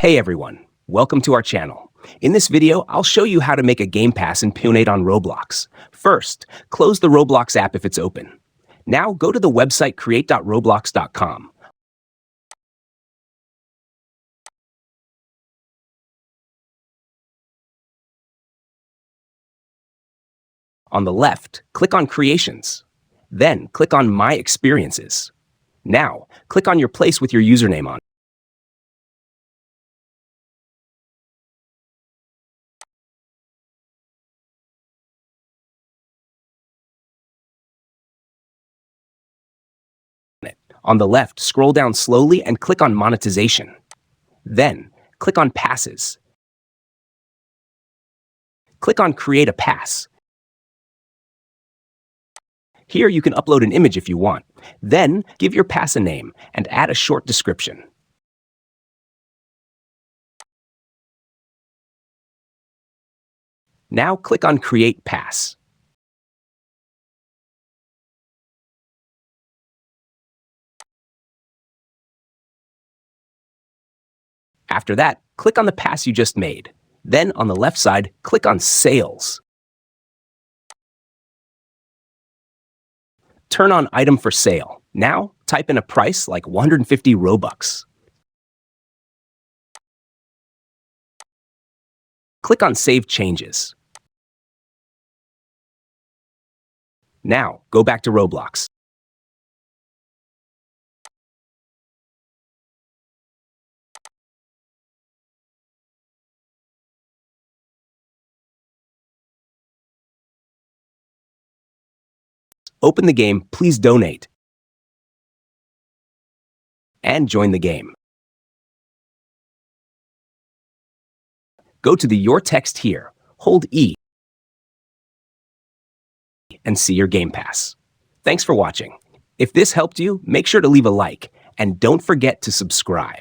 Hey everyone, welcome to our channel. In this video, I'll show you how to make a game pass and Punate on Roblox. First, close the Roblox app if it's open. Now go to the website create.roblox.com. On the left, click on Creations. Then click on My Experiences. Now, click on your place with your username on. On the left, scroll down slowly and click on Monetization. Then, click on Passes. Click on Create a Pass. Here you can upload an image if you want. Then, give your pass a name and add a short description. Now click on Create Pass. After that, click on the pass you just made. Then on the left side, click on Sales. Turn on Item for Sale. Now, type in a price like 150 Robux. Click on Save Changes. Now, go back to Roblox. Open the game, please donate, and join the game. Go to the Your Text here, hold E, and see your Game Pass. Thanks for watching. If this helped you, make sure to leave a like, and don't forget to subscribe.